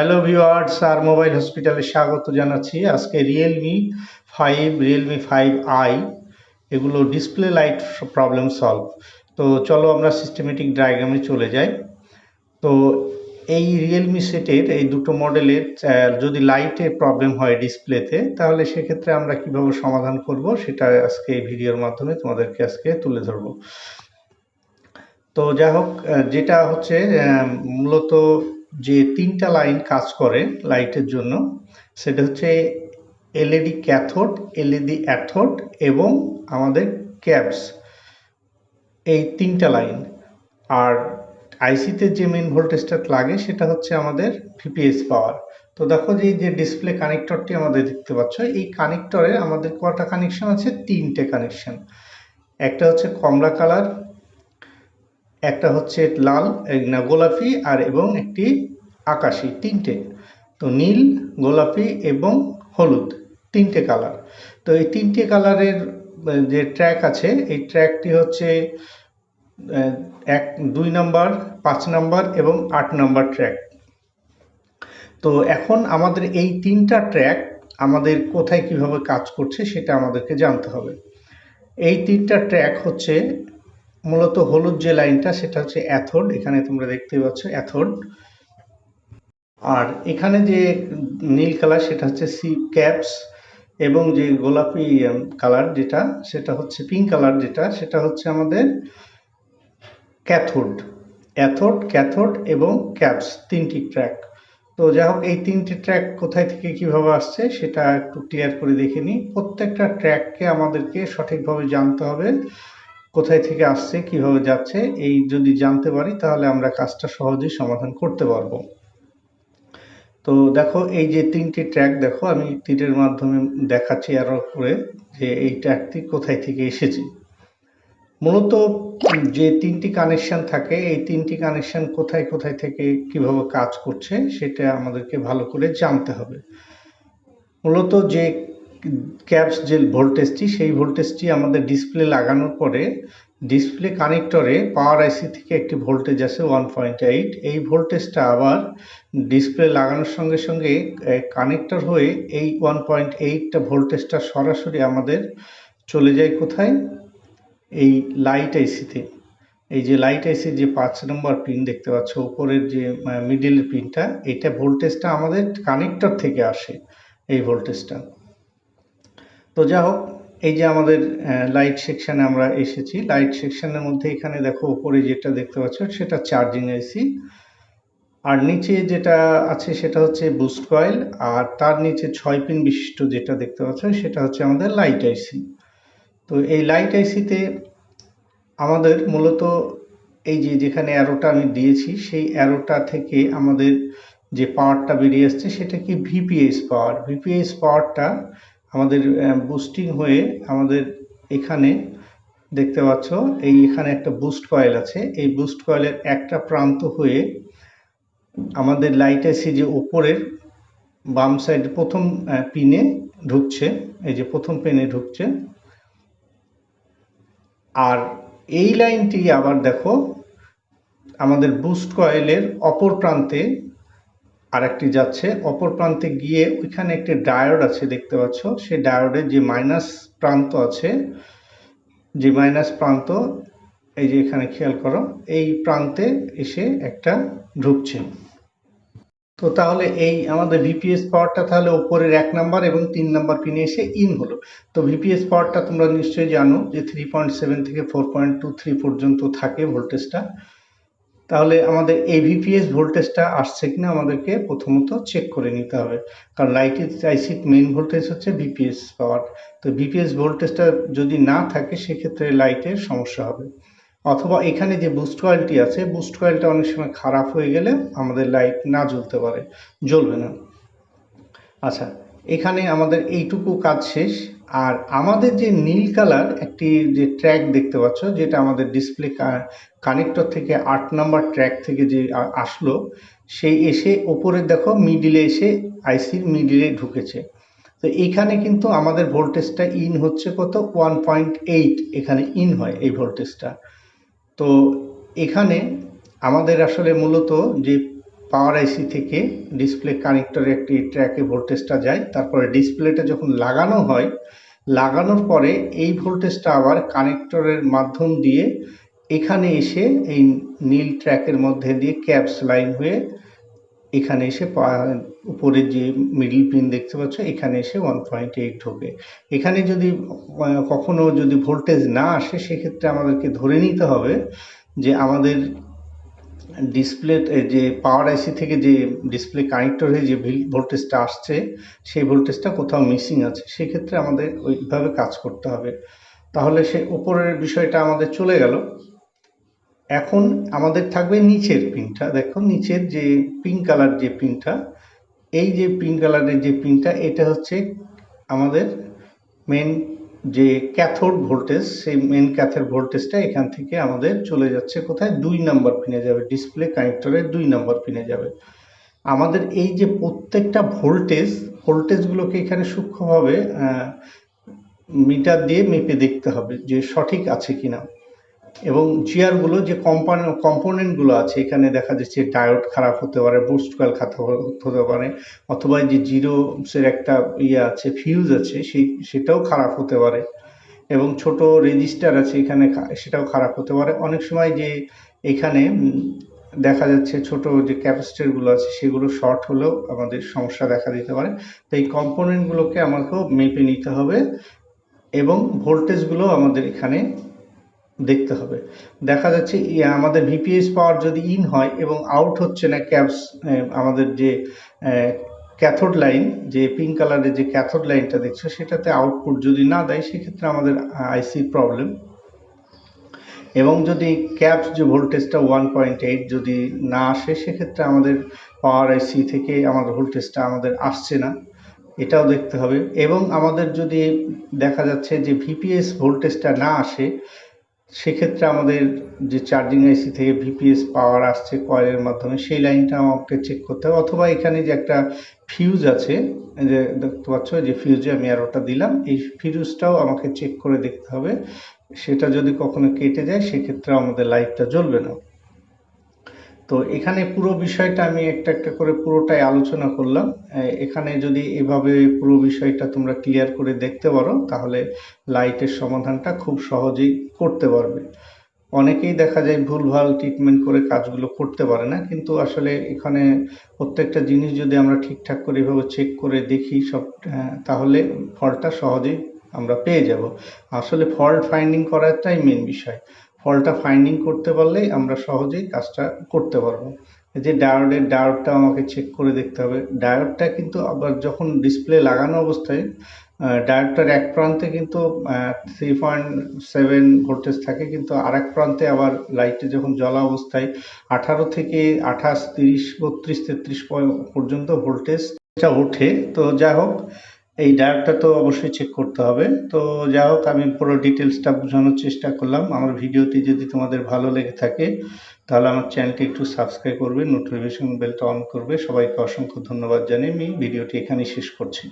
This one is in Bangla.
হ্যালো ভিউয়ার্স, আর মোবাইল হসপিটালে স্বাগত জানাচ্ছি। আজকে রিয়েলমি 5i এগুলো ডিসপ্লে লাইট প্রবলেম সলভ। তো চলো আমরা সিস্টেমেটিক ডায়াগ্রামে চলে যাই। তো এই রিয়েলমি সেটের এই দুটো মডেলের যদি লাইটে প্রবলেম হয় ডিসপ্লেতে, তাহলে সেক্ষেত্রে আমরা কিভাবে সমাধান করব সেটা আজকে এই ভিডিওর মাধ্যমে তোমাদেরকে আজকে তুলে ধরবো। তো যাই হোক, যেটা হচ্ছে মূলত যে তিনটা লাইন কাজ করে লাইটের জন্য, সেটা হচ্ছে এলইডি ক্যাথোড, এলইডি অ্যাথোড এবং আমাদের ক্যাপস, এই তিনটা লাইন। আর আইসিতে যে মেন ভোল্টেজটা লাগে সেটা হচ্ছে আমাদের ভিপিএস পাওয়ার। তো দেখো যে ডিসপ্লে কানেক্টরটি আমাদের দেখতে পাচ্ছ, এই কানেক্টরে আমাদের কটা কানেকশন আছে? তিনটে কানেকশন। একটা হচ্ছে কমলা কালার, একটা হচ্ছে লাল না গোলাপি, আর এবং একটি আকাশি, তিনটে। তো নীল, গোলাপি এবং হলুদ, তিনটে কালার। তো এই তিনটে কালারের যে ট্র্যাক আছে, এই ট্র্যাকটি হচ্ছে 2 নম্বর, 5 নম্বর এবং 8 নম্বর ট্র্যাক। তো এখন আমাদের এই তিনটা ট্র্যাক আমাদের কোথায় কিভাবে কাজ করছে সেটা আমাদেরকে জানতে হবে। এই তিনটা ট্র্যাক হচ্ছে মূলত হলুদ যে লাইনটা সেটা হচ্ছে অ্যাথোড, এখানে তোমরা দেখতে পাচ্ছ অ্যাথোড। আর এখানে যে নীল কালার সেটা হচ্ছে সি ক্যাপস, এবং যে গোলাপি কালার যেটা সেটা হচ্ছে পিঙ্ক কালার, যেটা সেটা হচ্ছে আমাদের ক্যাথোড। অ্যাথোড, ক্যাথোড এবং ক্যাপস, তিনটি ট্র্যাক। তো যাই হোক, এই তিনটি ট্র্যাক কোথায় থেকে কিভাবে আসছে সেটা একটু ক্লিয়ার করে দেখে নিই। প্রত্যেকটা ট্র্যাককে আমাদেরকে সঠিকভাবে জানতে হবে কোথায় থেকে আসছে, কিভাবে যাচ্ছে। এই যদি জানতে পারি তাহলে আমরা কাজটা সহজেই সমাধান করতে পারবো। তো দেখো, এই যে তিনটি ট্র্যাক দেখো, আমি তীরের মাধ্যমে দেখাচ্ছি আরো করে যে এই ট্র্যাকটি কোথায় থেকে এসেছে। মূলত যে তিনটি কানেকশন থাকে, এই তিনটি কানেকশন কোথায় কোথায় থেকে কিভাবে কাজ করছে সেটা আমাদেরকে ভালো করে জানতে হবে। মূলত যে ক্যাপস যে ভোল্টেজটি, সেই ভোল্টেজটি আমাদের ডিসপ্লে লাগানোর পরে ডিসপ্লে কানেক্টরে পাওয়ার আইসি থেকে একটি ভোল্টেজ আছে 1.8। এই ভোল্টেজটা আবার ডিসপ্লে লাগানোর সঙ্গে সঙ্গে কানেক্টর হয়ে এই 1.8টা ভোল্টেজটা সরাসরি আমাদের চলে যায় কোথায়? এই লাইট আইসিতে। এই যে লাইট আইসির যে 5 নম্বর পিন দেখতে পাচ্ছ উপরের যে মিডিলের পিনটা, এটা ভোল্টেজটা আমাদের কানেক্টর থেকে আসে, এই ভোল্টেজটা। তো যা হোক, এই যে আমাদের লাইট সেকশানে আমরা এসেছি। লাইট সেকশনের মধ্যে এখানে দেখো উপরে যেটা দেখতে পাচ্ছ সেটা চার্জিং আইসি, আর নিচে যেটা আছে সেটা হচ্ছে বুস্ট কয়েল, আর তার নিচে 6 পিন বিশিষ্ট যেটা দেখতে পাচ্ছ সেটা হচ্ছে আমাদের লাইট আইসি। তো এই লাইট আইসিতে আমাদের মূলত এই যে যেখানে অ্যারোটা আমি দিয়েছি, সেই অ্যারোটা থেকে আমাদের যে পাওয়ারটা বেরিয়ে আসছে সেটা কি ভিপিএস পাওয়ার। ভিপিএস পাওয়ারটা আমাদের বুস্টিং হয়ে আমাদের এখানে দেখতে পাচ্ছ, এই এখানে একটা বুস্ট কয়েল আছে। এই বুস্ট কয়েলের একটা প্রান্ত হয়ে আমাদের লাইট আইসি যে উপরের বাম সাইড প্রথম পিনে ঢুকছে, এই যে প্রথম পিনে ঢুকছে। আর এই লাইনটি আবার দেখো আমাদের বুস্ট কয়েলের অপর প্রান্তে আরেকটি যাচ্ছে, অপর প্রান্তে গিয়ে ওইখানে একটি ডায়োড আছে দেখতে পাচ্ছ। সেই ডায়োডের যে মাইনাস প্রান্ত আছে, যে মাইনাস প্রান্ত, এই যে এখানে খেয়াল করো, এই প্রান্তে এসে একটা ঢুকছে। তো তাহলে এই আমাদের ভিপিএস পাওয়ারটা তাহলে উপরের 1 নাম্বার এবং 3 নাম্বার পিনে এসে ইন হলো। তো ভিপিএস পাওয়ারটা তোমরা নিশ্চয়ই জানো যে 3.7 থেকে 4.23 পর্যন্ত থাকে ভোল্টেজটা। তাহলে আমাদের এই ভিপিএস ভোল্টেজটা আসছে কিনা আমাদেরকে প্রথমত চেক করে নিতে হবে, কারণ লাইট আইসির মেইন ভোল্টেজ হচ্ছে ভিপিএস পাওয়ার। তো ভিপিএস ভোল্টেজটা যদি না থাকে সেক্ষেত্রে লাইটের সমস্যা হবে, অথবা এখানে যে বুস্ট কয়েলটি আছে, বুস্ট কয়েলটা অনেক সময় খারাপ হয়ে গেলে আমাদের লাইট না জ্বলতে পারে, জ্বলবে না। আচ্ছা, এখানে আমাদের এইটুকু কাজ শেষ। আর আমাদের যে নীল কালার একটি যে ট্র্যাক দেখতে পাচ্ছ, যেটা আমাদের ডিসপ্লে কানেক্টর থেকে 8 নাম্বার ট্র্যাক থেকে যে আসলো, সেই এসে ওপরে দেখো মিডিলে এসে আইসির মিডিলে ঢুকেছে। তো এইখানে কিন্তু আমাদের ভোল্টেজটা ইন হচ্ছে কত? 1.8 এখানে ইন হয় এই ভোল্টেজটা। তো এখানে আমাদের আসলে মূলত যে পাওয়ার আইসি থেকে ডিসপ্লে কানেক্টরে একটি ট্র্যাকে ভোল্টেজটা যায়, তারপরে ডিসপ্লেটা যখন লাগানো হয়, লাগানোর পরে এই ভোল্টেজটা আবার কানেক্টরের মাধ্যম দিয়ে এখানে এসে এই নীল ট্র্যাকের মধ্যে দিয়ে ক্যাপস লাইন হয়ে এখানে এসে উপরে যে মিডল পিন দেখতে পাচ্ছ এখানে এসে 1.8 ঢোকে। এখানে যদি কখনো যদি ভোল্টেজ না আসে, সেক্ষেত্রে আমাদেরকে ধরে নিতে হবে যে আমাদের ডিসপ্লে যে পাওয়ার আইসি থেকে যে ডিসপ্লে কানেক্টর হয়ে যে ভোল্টেজটা আসছে, সেই ভোল্টেজটা কোথাও মিসিং আছে। সেক্ষেত্রে আমাদের ওইভাবে কাজ করতে হবে। তাহলে সে উপরের বিষয়টা আমাদের চলে গেল। এখন আমাদের থাকবে নিচের পিনটা। দেখো নিচের যে পিঙ্ক কালার যে পিনটা, এই যে পিঙ্ক কালারের যে পিনটা, এটা হচ্ছে আমাদের মেন যে ক্যাথোড ভোল্টেজ। সেই মেন ক্যাথোড ভোল্টেজটা এখান থেকে আমাদের চলে যাচ্ছে কোথায়, 2 নম্বর পিনে যাবে, ডিসপ্লে কানেক্টরের 2 নম্বর পিনে যাবে। আমাদের এই যে প্রত্যেকটা ভোল্টেজগুলোকে এখানে সূক্ষ্মভাবে মিটার দিয়ে মেপে দেখতে হবে যে সঠিক আছে কিনা। এবং জিয়ারগুলো যে কম্পোনেন্টগুলো আছে, এখানে দেখা যাচ্ছে ডায়োড খারাপ হতে পারে, বুস্ট কয়েল খারাপ হতে পারে, অথবা যে জিরোসের একটা আছে, ফিউজ আছে, সেটাও খারাপ হতে পারে, এবং ছোট রেজিস্টার আছে এখানে, সেটাও খারাপ হতে পারে। অনেক সময় যে এখানে দেখা যাচ্ছে ছোট যে ক্যাপাসিটরগুলো আছে সেগুলো শর্ট হলেও আমাদের সমস্যা দেখা দিতে পারে। তো এই কম্পোনেন্টগুলোকে আমাকেও মেপে নিতে হবে এবং ভোল্টেজগুলো আমাদের এখানে দেখতে হবে। দেখা যাচ্ছে আমাদের ভিপিএস পাওয়ার যদি ইন হয় এবং আউট হচ্ছে না, আমাদের যে ক্যাথোড লাইন, যে পিঙ্ক কালারের যে ক্যাথোড লাইনটা দেখছো, সেটাতে আউটপুট যদি না দেয়, সেক্ষেত্রে আমাদের আইসির প্রবলেম। এবং যদি ক্যাপস যে ভোল্টেজটা 1.8 যদি না আসে, সেক্ষেত্রে আমাদের পাওয়ার আইসি থেকে আমাদের ভোল্টেজটা আমাদের আসছে না, এটাও দেখতে হবে। এবং আমাদের যদি দেখা যাচ্ছে যে ভিপিএস ভোল্টেজটা না আসে, সেক্ষেত্রে আমাদের যে চার্জিং আইসি থেকে ভিপিএস পাওয়ার আসছে কয়েলের মাধ্যমে, সেই লাইনটা আমাকে চেক করতে হবে। অথবা এখানে যে একটা ফিউজ আছে, যে দেখতে পাচ্ছ যে ফিউজে আমি আরোটা দিলাম, এই ফিউজটাও আমাকে চেক করে দেখতে হবে। সেটা যদি কখনো কেটে যায়, সেক্ষেত্রে আমাদের লাইটটা জ্বলবে না। তো এখানে পুরো বিষয়টা আমি একটা একটা করে পুরোটাই আলোচনা করলাম। এখানে যদি এভাবে পুরো বিষয়টা তোমরা ক্লিয়ার করে দেখতে পারো, তাহলে লাইটের সমাধানটা খুব সহজেই করতে পারবে। অনেকেই দেখা যায় ভুলভাল ট্রিটমেন্ট করে কাজগুলো করতে পারে না, কিন্তু আসলে এখানে প্রত্যেকটা জিনিস যদি আমরা ঠিকঠাক করে এভাবে চেক করে দেখি সব, তাহলে ফলটা সহজেই আমরা পেয়ে যাব। আসলে ফল্ট ফাইন্ডিং করাটাই মেন বিষয়। ফলটা ফাইন্ডিং করতে পারলেই আমরা সহজেই কাজটা করতে পারবো। এই যে ডায়োডটা আমাকে চেক করে দেখতে হবে। ডায়োডটা কিন্তু আবার যখন ডিসপ্লে লাগানো অবস্থায় ডায়োডটার এক প্রান্তে কিন্তু 3.7 ভোল্টেজ থাকে, কিন্তু আরেক প্রান্তে আবার লাইটে যখন জ্বলা অবস্থায় 18 থেকে 28, 30, 32, 33 পর্যন্ত ভোল্টেজটা ওঠে। তো যাই হোক, এই ডায়োডটা তো অবশ্যই চেক করতে হবে। তো যাই হোক, আমি পুরো ডিটেলসটা বোঝানোর চেষ্টা করলাম। আমার ভিডিওটি যদি তোমাদের ভালো লেগে থাকে, তাহলে আমার চ্যানেলটি একটু সাবস্ক্রাইব করবে, নোটিফিকেশন বেলটা অন করবে। সবাইকে অসংখ্য ধন্যবাদ জানিয়ে আমি ভিডিওটি এখানেই শেষ করছি।